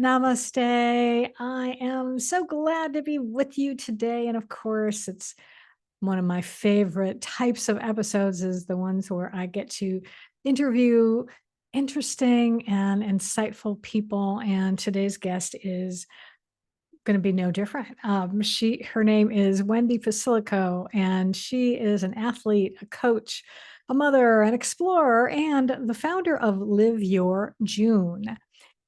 Namaste. I am so glad to be with you today. And of course, it's one of my favorite types of episodes is the ones where I get to interview interesting and insightful people. And today's guest is going to be no different. Her name is Wendy Posillico, and she is an athlete, a coach, a mother, an explorer, and the founder of Live Your June.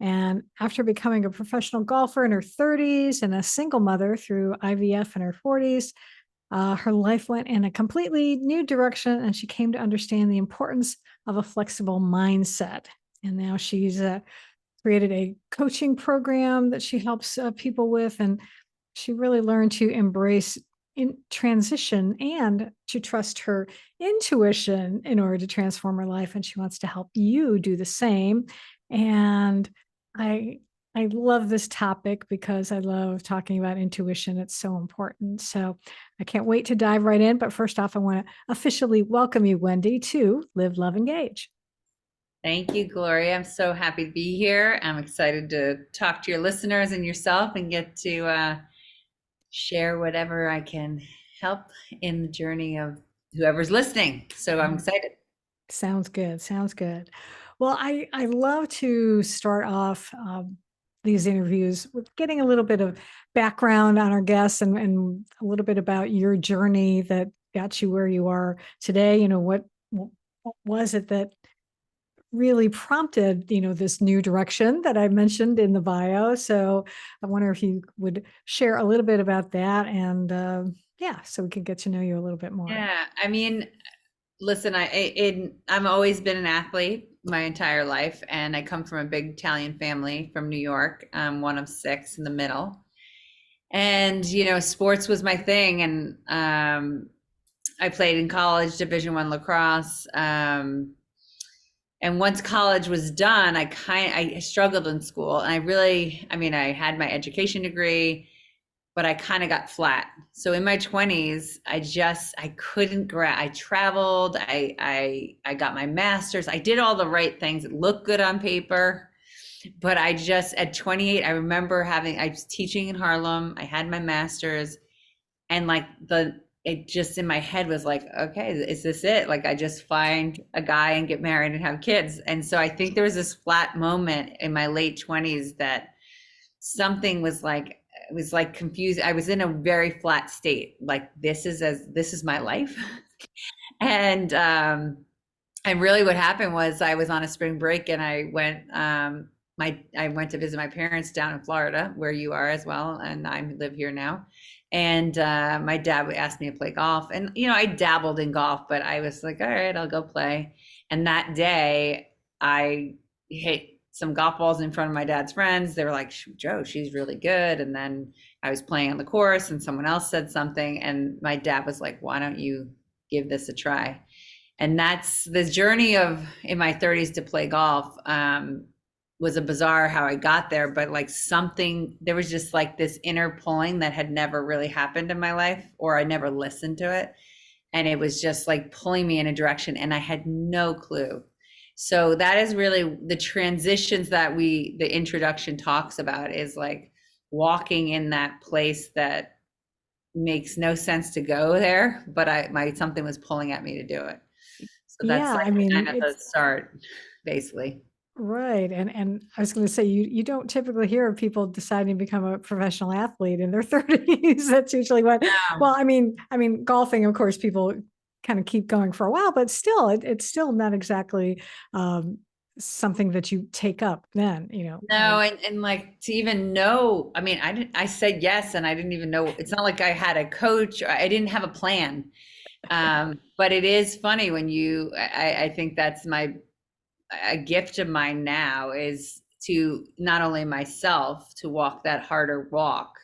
And after becoming a professional golfer in her 30s and a single mother through IVF in her 40s, her life went in a completely new direction, and she came to understand the importance of a flexible mindset. And now she's created a coaching program that she helps people with. And she really learned to embrace in transition and to trust her intuition in order to transform her life. And she wants to help you do the same. And I I love this topic because I love talking about intuition. It's so important. So I can't wait to dive right in. But first off, I want to officially welcome you, Wendy, to Live, Love, Engage. Thank you, Gloria. I'm so happy to be here. I'm excited to talk to your listeners and yourself and get to share whatever I can help in the journey of whoever's listening. So I'm excited. Sounds good. Sounds good. Well, I love to start off these interviews with getting a little bit of background on our guests and a little bit about your journey that got you where you are today. What was it that really prompted, this new direction that I mentioned in the bio? So I wonder if you would share a little bit about that and yeah, so we can get to know you a little bit more. Yeah, I mean, listen, I'm always been an athlete my entire life, and I come from a big Italian family from New York. I'm one of six in the middle, and sports was my thing, and I played in college, Division I lacrosse. And once college was done, I struggled in school, and I had my education degree, but I kind of got flat. So in my 20s, I couldn't I traveled, I got my master's. I did all the right things. It looked good on paper, but I just at 28, I was teaching in Harlem. I had my master's, and it just in my head was like, okay, is this it? Like, I just find a guy and get married and have kids. And so I think there was this flat moment in my late 20s that something was like, it was like confused. I was in a very flat state. Like, this is my life. And really what happened was I was on a spring break, and I went to visit my parents down in Florida, where you are as well, and I live here now. And my dad asked me to play golf, and I dabbled in golf, but I was like, all right, I'll go play. And that day, I hit some golf balls in front of my dad's friends. They were like, Joe, she's really good. And then I was playing on the course, and someone else said something, and my dad was like, why don't you give this a try? And that's the journey of in my 30s to play golf. Was a bizarre how I got there, but like there was just like this inner pulling that had never really happened in my life, or I never listened to it. And it was just like pulling me in a direction, and I had no clue. So that is really the transitions that the introduction talks about, is like walking in that place that makes no sense to go there, but something was pulling at me to do it. So that's Yeah, like I mean, kind of the start, basically. right. And I was going to say, you don't typically hear of people deciding to become a professional athlete in their 30s. That's usually No. well, I mean, golfing, of course, people kind of keep going for a while, but still, it's still not exactly um, something that you take up then. No, and like to even know, I said yes, and I didn't even know. It's not like I had a coach. I didn't have a plan. But it is funny when I think that's a gift of mine now, is to not only myself to walk that harder walk,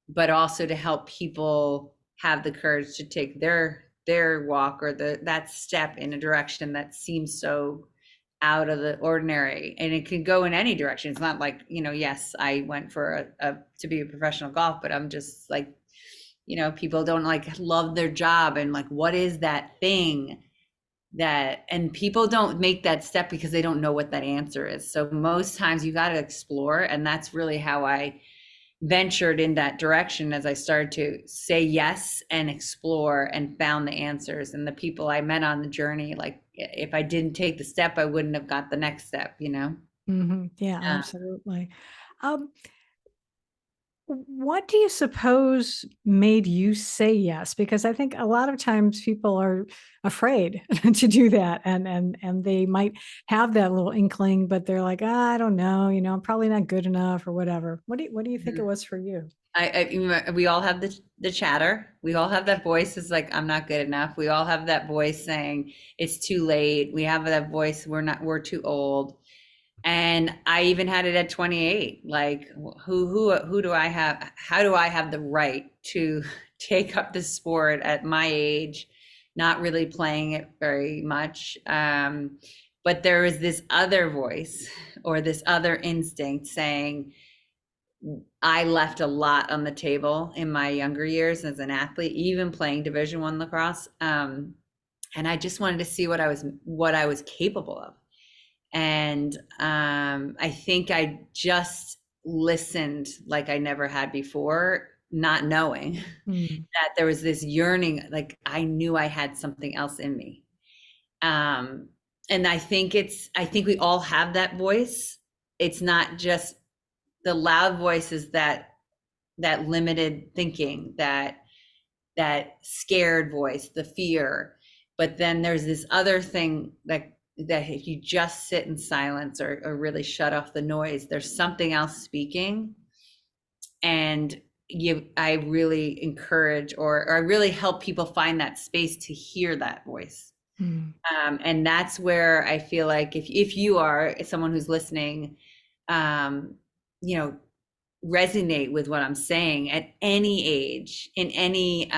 but also to help people have the courage to take their walk, or that step in a direction that seems so out of the ordinary. And it can go in any direction. It's not like, yes, I went for to be a professional golf, but I'm just like, people don't like love their job, and like, what is that thing? and people don't make that step because they don't know what that answer is. So most times you got to explore, and that's really how I ventured in that direction as I started to say yes and explore and found the answers. And the people I met on the journey, like if I didn't take the step, I wouldn't have got the next step, you know? Yeah, Uh, absolutely. Um, what do you suppose made you say yes? Because I think a lot of times people are afraid to do that, and they might have that little inkling, but they're like, "Ah, I don't know, I'm probably not good enough or whatever." What do you think it was for you? we all have the chatter. We all have that voice is like, I'm not good enough. We all have that voice saying it's too late. We have that voice, we're too old. And I even had it at 28. Like, who do I have? How do I have the right to take up the sport at my age, not really playing it very much? But there is this other voice or this other instinct saying, I left a lot on the table in my younger years as an athlete, even playing Division One lacrosse. And I just wanted to see what I was capable of. And I think I just listened like I never had before, not knowing Mm, that there was this yearning, like I knew I had something else in me. Um, and I think we all have that voice. It's not just the loud voices, that limited thinking, that scared voice, the fear. But then there's this other thing that if you just sit in silence, or really shut off the noise, there's something else speaking. And I really encourage, or I really help people find that space to hear that voice. mm, And that's where I feel like if you are someone who's listening, um, you know, resonate with what I'm saying at any age, in any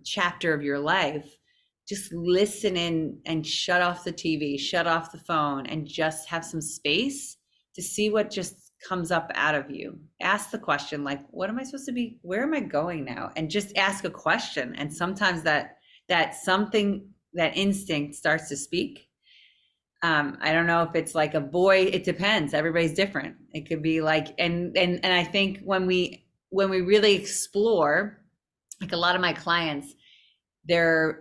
chapter of your life, just listen in and shut off the TV, shut off the phone, and just have some space to see what just comes up out of you. Ask the question, like, what am I supposed to be? Where am I going now? And just ask a question. And sometimes that something, that instinct starts to speak. I don't know if it's like a boy, it depends. Everybody's different. It could be like, and I think when we really explore, like a lot of my clients are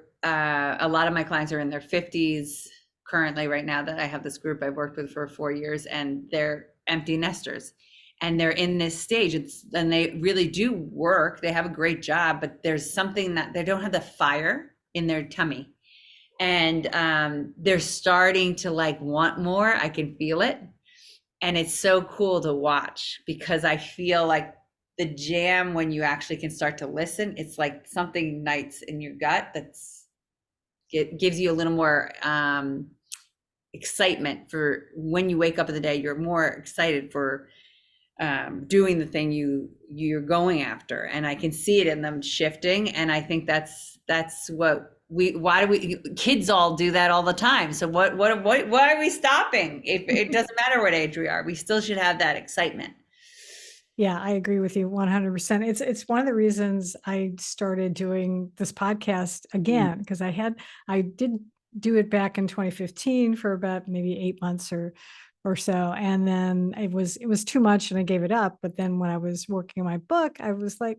in their 50s currently right now, that I have this group I've worked with for 4 years, and they're empty nesters. And they're in this stage, and they really do work. They have a great job, but there's something that they don't have the fire in their tummy, and they're starting to like want more. I can feel it, and it's so cool to watch, because I feel like the jam, when you actually can start to listen, it's like something ignites in your gut, it gives you a little more excitement for when you wake up in the day. You're more excited for doing the thing you're going after, and I can see it in them shifting. And I think that's what why do we kids all do that all the time? So why are we stopping? If it doesn't matter what age we are, we still should have that excitement. yeah, I agree with you 100%. It's one of the reasons I started doing this podcast Mm. again, because I did do it back in 2015 for about maybe 8 months or so, and then it was too much and I gave it up. But then when I was working on my book, I was like,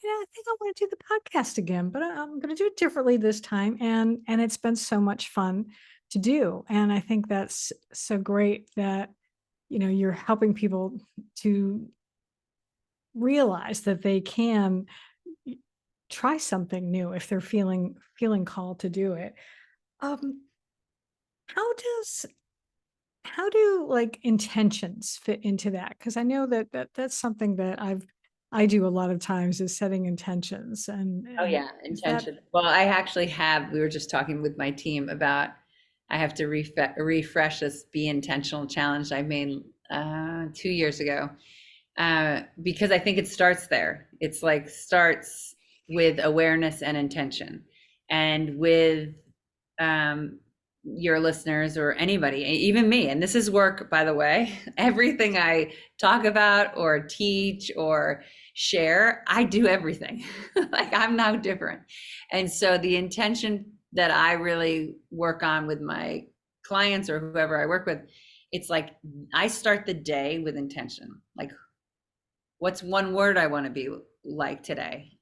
I think I want to do the podcast again, but I'm going to do it differently this time, and it's been so much fun to do. And I think that's so great that you're helping people to realize that they can try something new if they're feeling called to do it. Um, how does how do like intentions fit into that? Because I know that's something that I do a lot of times, is setting intentions, and Oh and yeah, is that intention. Well, I actually have. We were just talking with my team about. I have to refresh this Be Intentional challenge I made 2 years ago, because I think it starts there. It's like starts with awareness and intention, and with um, your listeners or anybody, even me. And this is work, by the way. Everything I talk about or teach or share, I do everything. Like I'm no different. And so the intention that I really work on with my clients or whoever I work with, it's like I start the day with intention. Like, what's one word I want to be like today?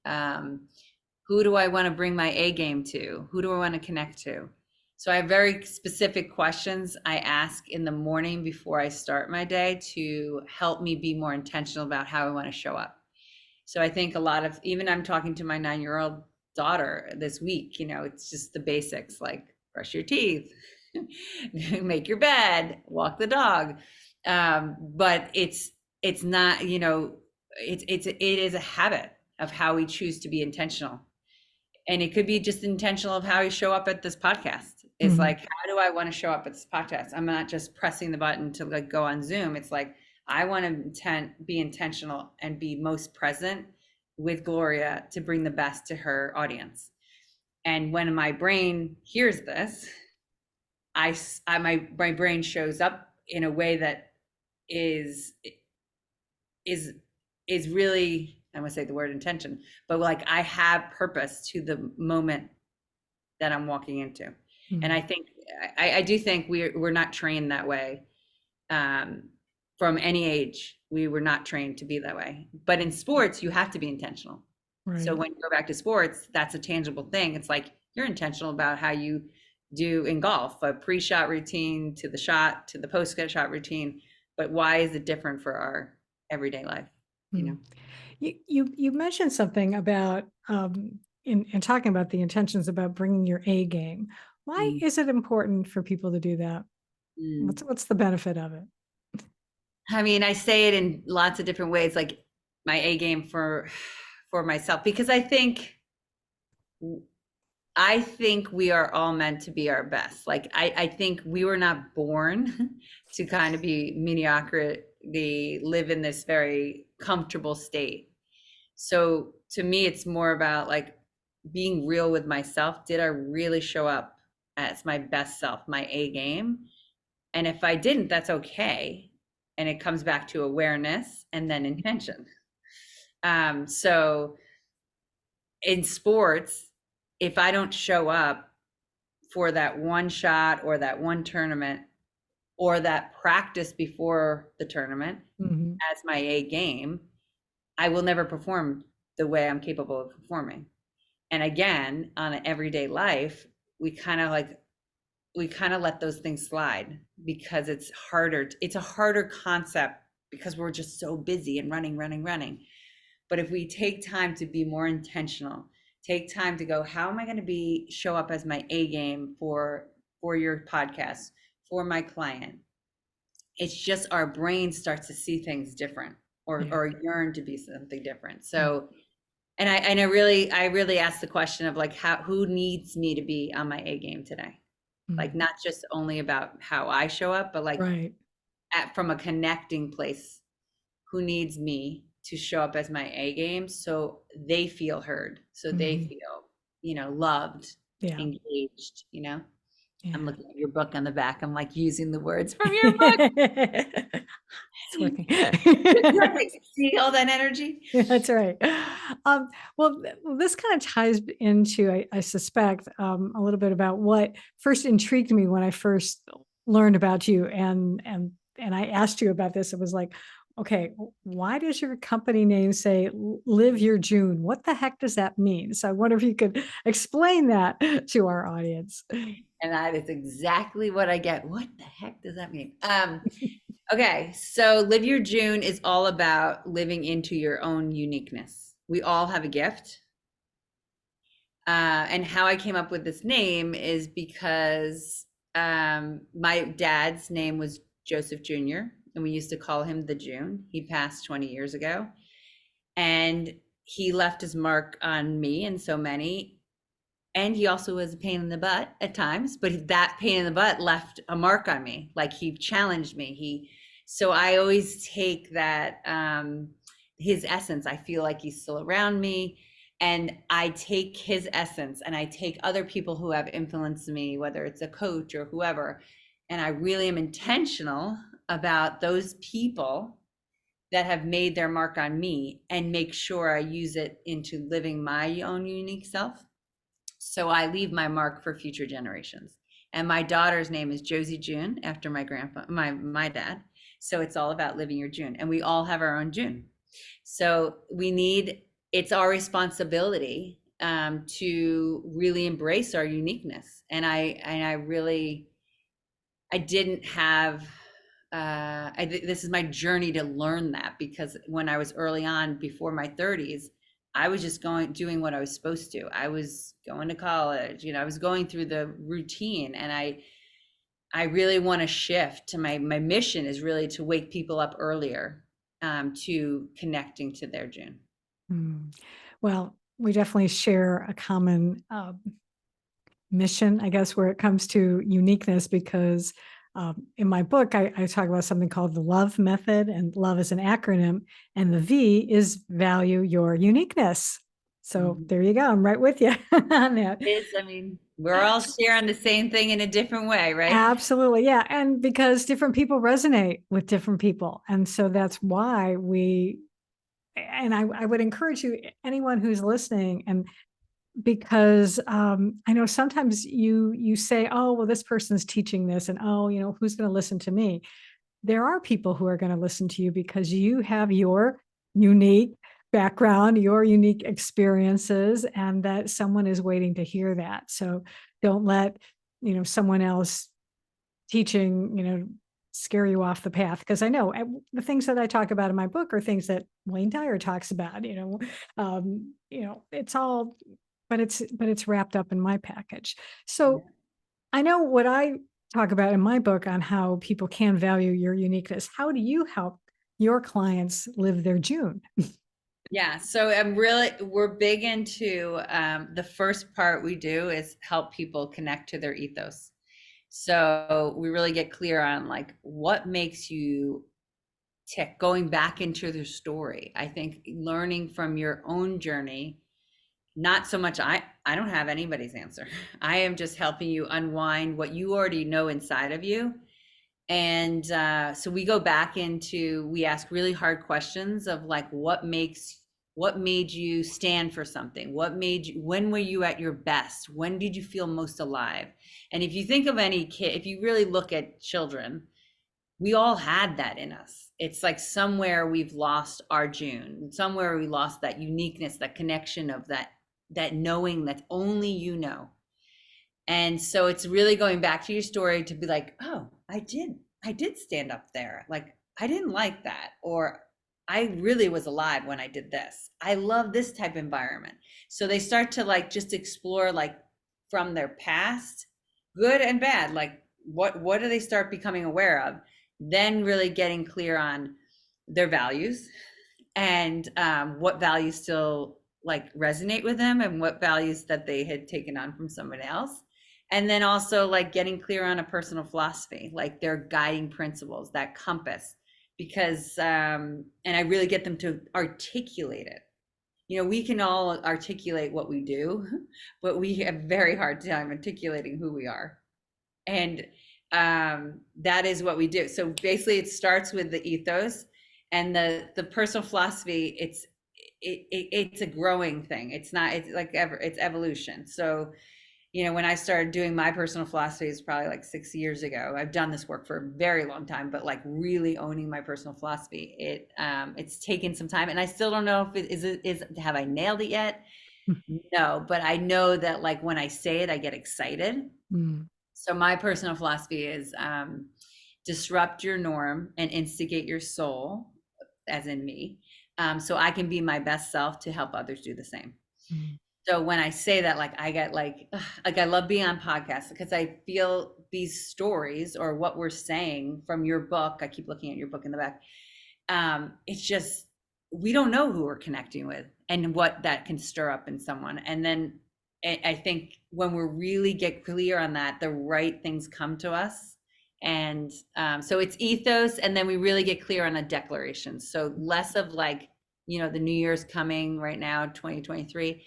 Who do I want to bring my A game to? Who do I want to connect to? So I have very specific questions I ask in the morning before I start my day to help me be more intentional about how I want to show up. So I think a lot of, even I'm talking to my 9-year-old daughter this week, it's just the basics, like brush your teeth, make your bed, walk the dog. But it's not, it is a habit of how we choose to be intentional. And it could be just intentional of how you show up at this podcast. It's Mhm. like, how do I want to show up at this podcast? I'm not just pressing the button to like go on Zoom. It's like, I want to be intentional and be most present with Gloria to bring the best to her audience. And when my brain hears this, my brain shows up in a way that is is is really, I want to say the word intention, but like I have purpose to the moment that I'm walking into. And Mhm. I think I do think we're not trained that way. Um, from any age, we were not trained to be that way. But in sports, you have to be intentional. So Right. when you go back to sports, that's a tangible thing. It's like you're intentional about how you do in golf, a pre-shot routine to the shot to the post-shot routine. But why is it different for our everyday life? You Mhm. know? You mentioned something about, in talking about the intentions about bringing your A game. Why Mm. is it important for people to do that? Mm. What's the benefit of it? I mean, I say it in lots of different ways, like my A game for myself, because I think we are all meant to be our best. Like I think we were not born to kind of be mediocrity, live in this very comfortable state. So to me, it's more about like being real with myself. Did I really show up as my best self, my A game? And if I didn't, that's okay. And it comes back to awareness and then intention. So in sports, if I don't show up for that one shot or that one tournament or that practice before the tournament Mhm. as my A game, I will never perform the way I'm capable of performing. And again, on an everyday life, we kind of like we kind of let those things slide because it's harder. It's a harder concept because we're just so busy and running. But if we take time to be more intentional, take time to go, how am I going to show up as my A game for your podcast, for my client? It's just our brain starts to see things different Yeah. or yearn to be something different. Mm. So and I really ask the question of like who needs me to be on my A game today? Like Mm. not just only about how I show up, but like Right. from a connecting place, who needs me to show up as my A game so they feel heard, so they Mhm. feel, loved, Yeah. engaged. I'm Yeah. looking at your book on the back. I'm like using the words from your book. It's working. Perfect. See all that energy? That's right. Um, well, this kind of ties into, I suspect, a little bit about what first intrigued me when I first learned about you, and I asked you about this. It was like, okay, why does your company name say "Live Your June"? What the heck does that mean? So I wonder if you could explain that to our audience. And that is exactly what I get. What the heck does that mean? Okay, so Live Your June is all about living into your own uniqueness. We all have a gift. And how I came up with this name is because my dad's name was Joseph Jr., and we used to call him the June. He passed 20 years ago. And he left his mark on me and so many. And he also was a pain in the butt at times, but that pain in the butt left a mark on me. Like he challenged me. So I always take that, his essence. I feel like he's still around me. And I take his essence and I take other people who have influenced me, whether it's a coach or whoever. And I really am intentional about those people that have made their mark on me and make sure I use it into living my own unique self. So I leave my mark for future generations. And my daughter's name is Josie June after my grandpa, my dad. So it's all about living your June. And we all have our own June. So it's our responsibility to really embrace our uniqueness. And I really, I didn't have, this is my journey to learn that, because when I was early on, before my 30s, I was just doing what I was supposed to. I was going to college, I was going through the routine, and I really want to shift to my mission is really to wake people up earlier, to connecting to their June. Mm. Well, we definitely share a common mission, I guess, where it comes to uniqueness, because in my book, I talk about something called the love method, and love is an acronym, and the V is value your uniqueness. So Mhm. there you go. I'm right with you on that. I mean, we're all sharing the same thing in a different way, right? Absolutely. Yeah. And because different people resonate with different people. And so that's why and I would encourage you, anyone who's listening, and because I know sometimes you say, oh, well, this person's teaching this, and oh, who's going to listen to me? There are people who are going to listen to you because you have your unique background, your unique experiences, and that someone is waiting to hear that. So don't let, someone else teaching, scare you off the path. Because I know the things that I talk about in my book are things that Wayne Dyer talks about, it's all, but it's wrapped up in my package. So I know what I talk about in my book on how people can value your uniqueness. How do you help your clients live their June? Yeah, so we're big into, the first part we do is help people connect to their ethos. So we really get clear on like what makes you tick, going back into their story. I think learning from your own journey, not so much, I don't have anybody's answer. I am just helping you unwind what you already know inside of you. And so we go back into, we ask really hard questions of like, what made you stand for something? When were you at your best? When did you feel most alive? And if you think of any kid, if you really look at children, we all had that in us. It's like somewhere we've lost our June, somewhere we lost that uniqueness, that connection of that knowing that only you know. And so it's really going back to your story to be like, oh, I did stand up there. Like, I didn't like that. Or I really was alive when I did this. I love this type of environment. So they start to like just explore like from their past, good and bad, like what do they start becoming aware of? Then really getting clear on their values, and what values still like resonate with them, and what values that they had taken on from someone else. And then also like getting clear on a personal philosophy, like their guiding principles, that compass. Because and I really get them to articulate it. We can all articulate what we do, but we have very hard time articulating who we are. And that is what we do. So basically it starts with the ethos, and the personal philosophy. It's a growing thing. It's like it's evolution. So when I started doing my personal philosophy, it's probably like 6 years ago. I've done this work for a very long time, but like really owning my personal philosophy, it's taken some time, and I still don't know if it is have I nailed it yet. No, but I know that like when I say it, I get excited. Mm, So my personal philosophy is, disrupt your norm and instigate your soul, as in me, so I can be my best self to help others do the same. mm, So when I say that, like I get like I love being on podcasts, because I feel these stories or what we're saying from your book. I keep looking at your book in the back. It's just, we don't know who we're connecting with and what that can stir up in someone. And then I think when we really get clear on that, the right things come to us. And so it's ethos, and then we really get clear on a declaration. So less of like, the New Year's coming right now, 2023.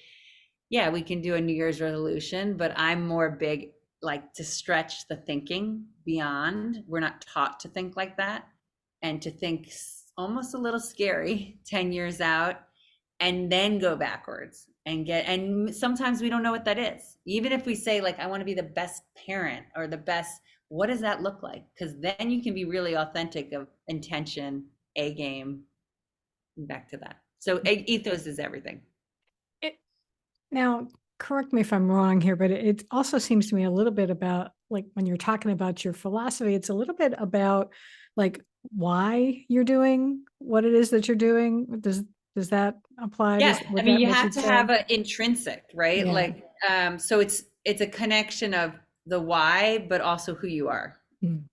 Yeah, we can do a New Year's resolution, but I'm more big like to stretch the thinking beyond. We're not taught to think like that, and to think almost a little scary 10 years out, and then go backwards. and sometimes we don't know what that is. Even if we say like I want to be the best parent or the best, what does that look like? Because then you can be really authentic of intention, a game, back to that. So ethos is everything. It, now, correct me if I'm wrong here, but it also seems to me a little bit about like when you're talking about your philosophy, it's a little bit about like why you're doing what it is that you're doing. Does that apply? Yeah, I Would mean, that you what have you'd to say? have an intrinsic, right? Yeah. Like, so it's a connection of the why, but also who you are. Mm,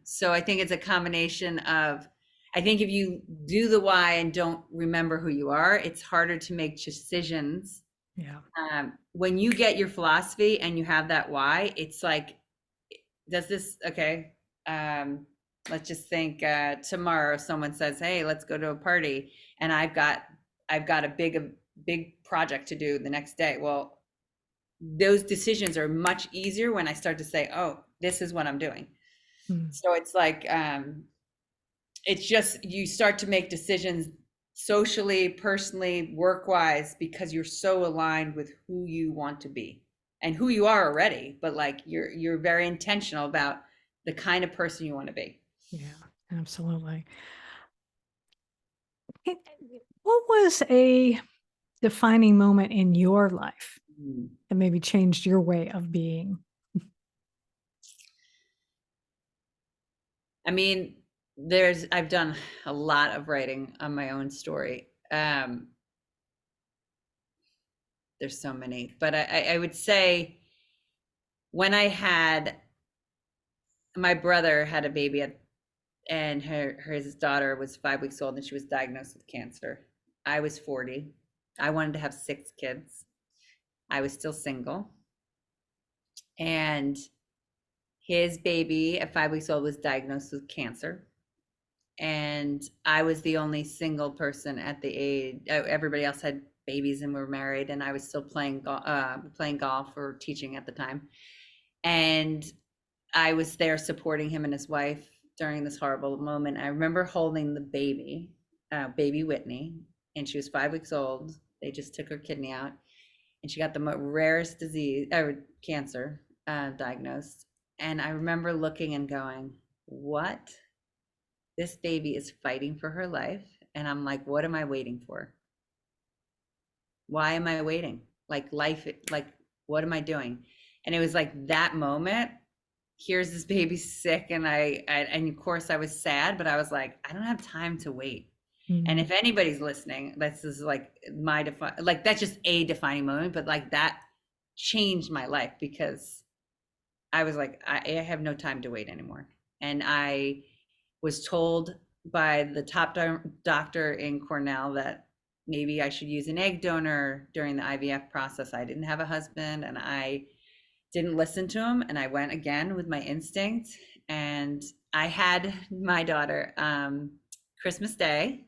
So I think it's a combination of, I think if you do the why and don't remember who you are, it's harder to make decisions. yeah. When you get your philosophy and you have that why, it's like, does this, okay, let's just think tomorrow someone says, hey, let's go to a party, and I've got a big project to do the next day. Well, those decisions are much easier when I start to say, oh, this is what I'm doing. Mm, So it's like it's just you start to make decisions socially, personally, work wise, because you're so aligned with who you want to be and who you are already, but like you're very intentional about the kind of person you want to be. yeah, absolutely. It- What was a defining moment in your life Mm. that maybe changed your way of being? I mean, I've done a lot of writing on my own story. There's so many, but I would say when I had my brother had a baby and his daughter was 5 weeks old and she was diagnosed with cancer. I was 40. I wanted to have 6 kids. I was still single. And his baby at 5 weeks old was diagnosed with cancer. And I was the only single person at the age. Everybody else had babies and were married, and I was still playing golf or teaching at the time. And I was there supporting him and his wife during this horrible moment. I remember holding the baby, baby Whitney, and she was 5 weeks old. They just took her kidney out, and she got the rarest disease, cancer, diagnosed. And I remember looking and going, "What? This baby is fighting for her life." And I'm like, "What am I waiting for? Why am I waiting? Like life, like what am I doing?" And it was like that moment. Here's this baby sick, and and of course I was sad, but I was like, I don't have time to wait. And Mm, if anybody's listening, this is like like that's just a defining moment, but like that changed my life because I was like, I have no time to wait anymore. And I was told by the top doctor in Cornell that maybe I should use an egg donor during the IVF process. I didn't have a husband, and I didn't listen to him, and I went again with my instinct, and I had my daughter Christmas Day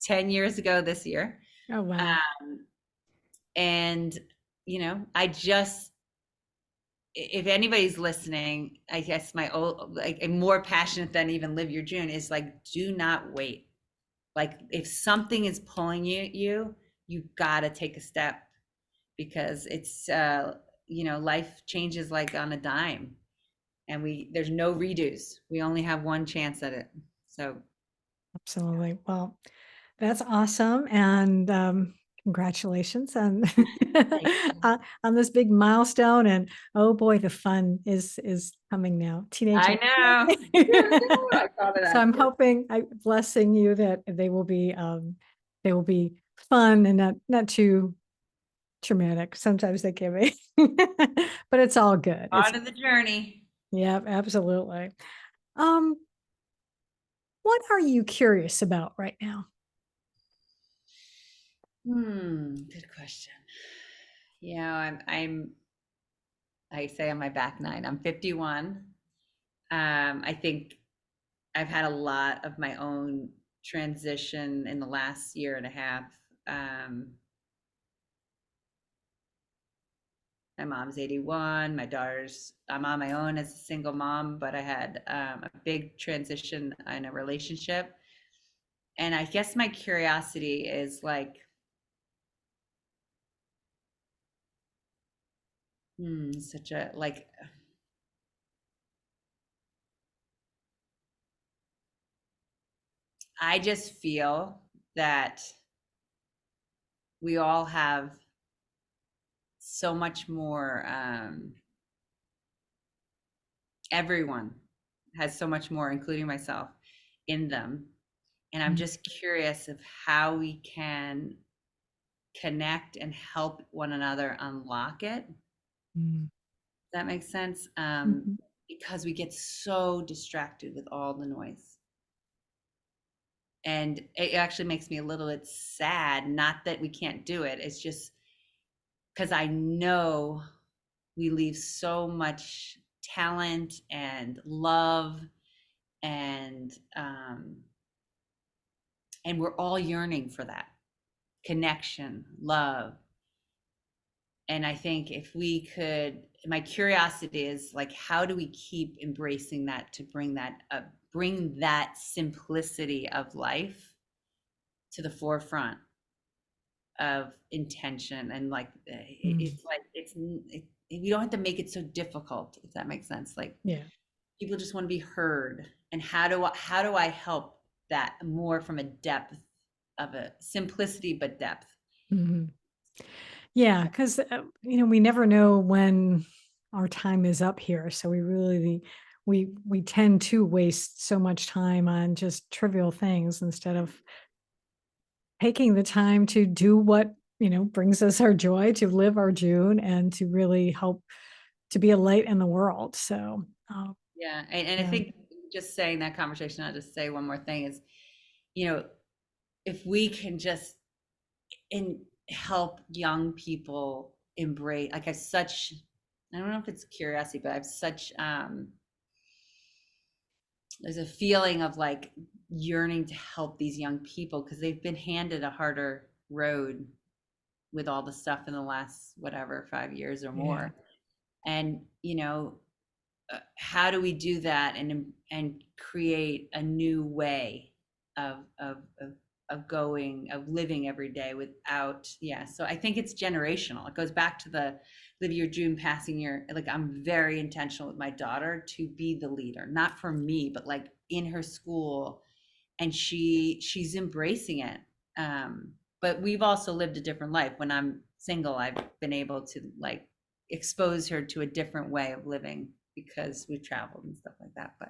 10 years ago this year. oh, wow. um, and I just, if anybody's listening, I guess my old, like, I'm more passionate than even live your June is like, do not wait. Like if something is pulling you gotta take a step, because it's life changes like on a dime, and there's no redos. We only have one chance at it. So Absolutely. Well, that's awesome, and, congratulations on thank you. on this big milestone, and, oh boy, the fun is coming now. I Teenagers. know. I thought of So that I'm too. hoping blessing you that they will be fun and not too traumatic. Sometimes they can be, but it's all good. It's Part of the journey. yeah, absolutely. Um, what are you curious about right now? Good question. I say on my back nine, I'm 51. I think I've had a lot of my own transition in the last year and a half. Um, my mom's 81. I'm on my own as a single mom, but I had a big transition in a relationship. And I guess my curiosity is like, Such a like, I just feel that we all have so much more, everyone has so much more, including myself, in them. And I'm Mm, just curious of how we can connect and help one another unlock it. mm, That makes sense. mhm, Because we get so distracted with all the noise. And it actually makes me a little bit sad. Not that we can't do it, it's just because I know we leave so much talent and love and and we're all yearning for that connection, love. And I think if we could, my curiosity is like, how do we keep embracing that to bring that up, bring that simplicity of life to the forefront of intention and like mm. it's like you don't have to make it so difficult, if that makes sense. Like Yeah. people just want to be heard, and how do I help that more from a depth of a simplicity but depth. Mhm. Yeah, 'cause, we never know when our time is up here, so we tend to waste so much time on just trivial things instead of taking the time to do what, brings us our joy, to live our June, and to really help to be a light in the world, so, Yeah, and I yeah. think just saying that conversation, I'll just say one more thing is, you know, if we can just in help young people embrace, like I have such, I don't know if it's curiosity, but I have such there's a feeling of like yearning to help these young people because they've been handed a harder road with all the stuff in the last whatever 5 years or Yeah. more. And how do we do that and create a new way of of of of living every day without, yeah. So I think it's generational. It goes back to the live your dream, passing your, like I'm very intentional with my daughter to be the leader, not for me but like in her school, and she's embracing it. But we've also lived a different life. When I'm single, I've been able to like expose her to a different way of living because we've traveled and stuff like that. But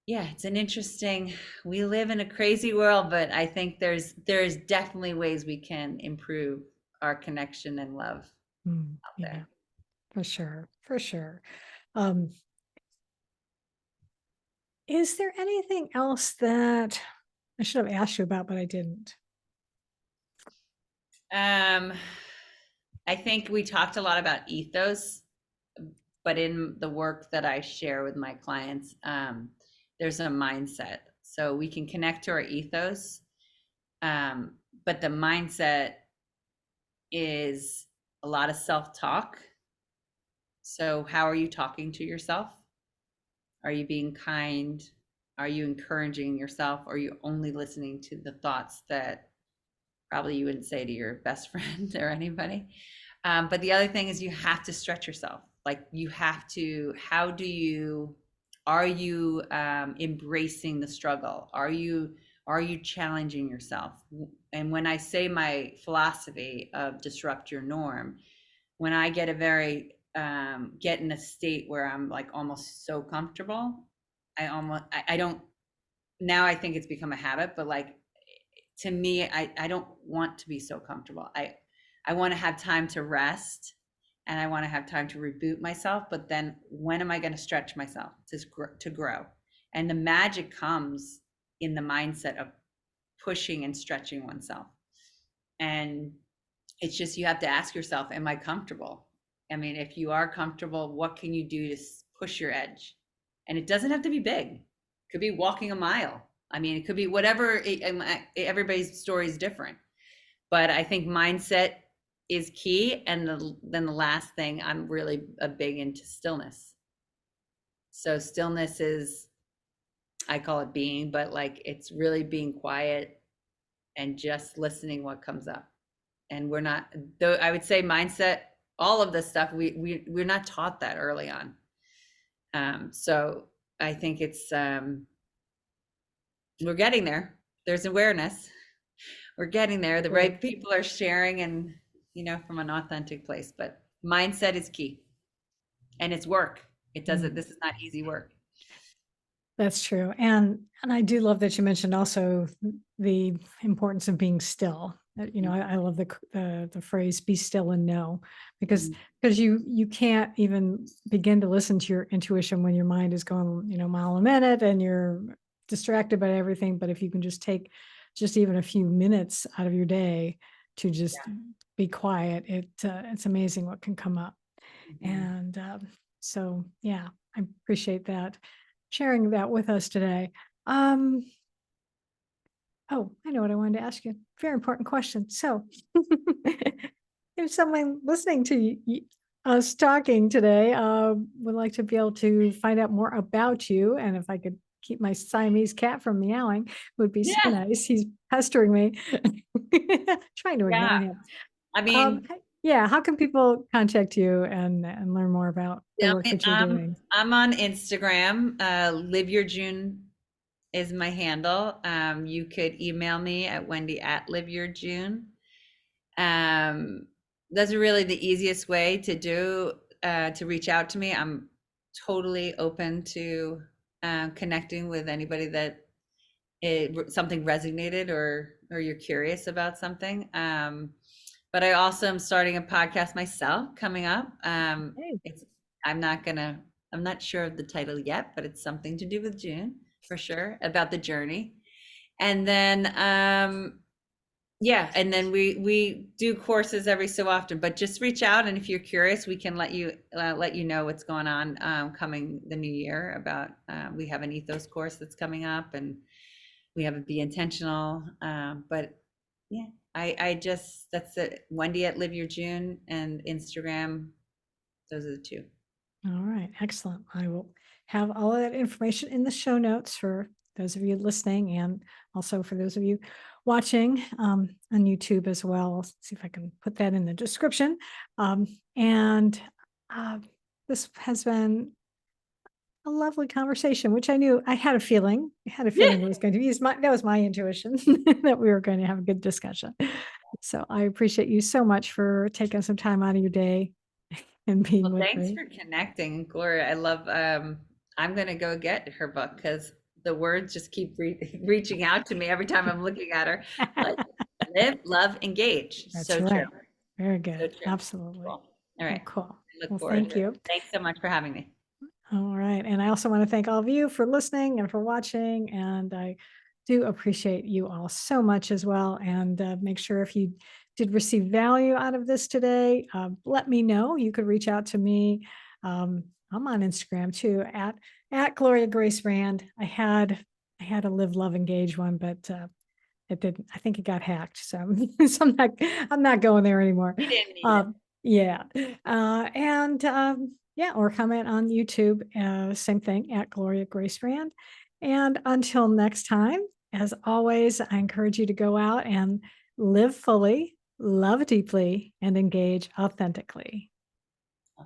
yeah, it's an interesting, we live in a crazy world, but I think there's definitely ways we can improve our connection and love out Yeah, there. for sure, for sure. Um, is there anything else that I should have asked you about, but I didn't? um I think we talked a lot about ethos, but in the work that I share with my clients, there's a mindset. So we can connect to our ethos, um, but the mindset is a lot of self talk. So, how are you talking to yourself? Are you being kind? Are you encouraging yourself? Or are you only listening to the thoughts that probably you wouldn't say to your best friend or anybody? But the other thing is you have to stretch yourself. Like you have to, are you embracing the struggle? Are you challenging yourself? And when I say my philosophy of disrupt your norm, when I get a very get in a state where I'm like almost so comfortable, I don't, now I think it's become a habit, but like to me, I don't want to be so comfortable. I want to have time to rest, and I want to have time to reboot myself. But then when am I going to stretch myself to grow? And the magic comes in the mindset of pushing and stretching oneself. And it's just, you have to ask yourself, am I comfortable? I mean, if you are comfortable, what can you do to push your edge? And it doesn't have to be big. It could be walking a mile. I mean, it could be whatever. Everybody's story is different. But I think mindset is key. And then the last thing, I'm really a big into stillness. So stillness is, I call it being, but like it's really being quiet and just listening what comes up. And we're not, though I would say mindset all of this stuff, we're not taught that early on. So I think it's we're getting there. There's awareness. We're getting there. The Great. right people are sharing, and from an authentic place. But mindset is key, and it's work. It doesn't. Mm. This is not easy work. That's true, and I do love that you mentioned also the importance of being still. I love the phrase "be still and know," because Mhm. you can't even begin to listen to your intuition when your mind is going mile a minute and you're distracted by everything. But if you can just take just even a few minutes out of your day to just be quiet, it's amazing what can come up. Mhm. And so, yeah, I appreciate that sharing that with us today. Um, oh, I know what I wanted to ask you. Very important question. So, if someone listening to us talking today would like to be able to find out more about you, and if I could keep my Siamese cat from meowing, would be so Yeah, nice. He's pestering me, trying to ignore yeah. him. I mean, Yeah, how can people contact you and learn more about the yeah, work that you're doing? I'm on Instagram. Live Your June is my handle. You could email me at Wendy at Live Your June. Um, that's really the easiest way to do to reach out to me. I'm totally open to connecting with anybody that something resonated, or you're curious about something. But I also am starting a podcast myself coming up. Hey. It's I'm not sure of the title yet, but it's something to do with June for sure, about the journey. And then yeah, and then we do courses every so often, but just reach out, and if you're curious, we can let you know what's going on coming the new year. About we have an ethos course that's coming up, and we have a be intentional. But yeah, I just that's it. Wendy at Live Your June and Instagram. Those are the two. All right, excellent. I will have all of that information in the show notes for those of you listening and also for those of you watching on YouTube as well. I'll see if I can put that in the description. And uh, this has been a lovely conversation, which I had a feeling. I had a Yeah. feeling it was going to be that was my intuition that we were going to have a good discussion. So I appreciate you so much for taking some time out of your day and being Well, with thanks me. for connecting, Gloria. I love. I'm gonna go get her book because the words just keep reaching out to me every time I'm looking at her. Like, live, love, engage. That's So true. right. Very So good. true. Absolutely. Cool. All Well, right. cool. I look Well, forward thank to it. you. Thanks so much for having me. All right. And I also want to thank all of you for listening and for watching. And I do appreciate you all so much as well. And make sure if you did receive value out of this today, let me know. You could reach out to me. I'm on Instagram too at Gloria Grace Brand. I had a live, love, engage one, but it didn't. I think it got hacked. So, so I'm not going there anymore. You didn't need it. Um, yeah. And yeah, or comment on YouTube. Same thing at Gloria Grace Brand. And until next time, as always, I encourage you to go out and live fully, love deeply, and engage authentically.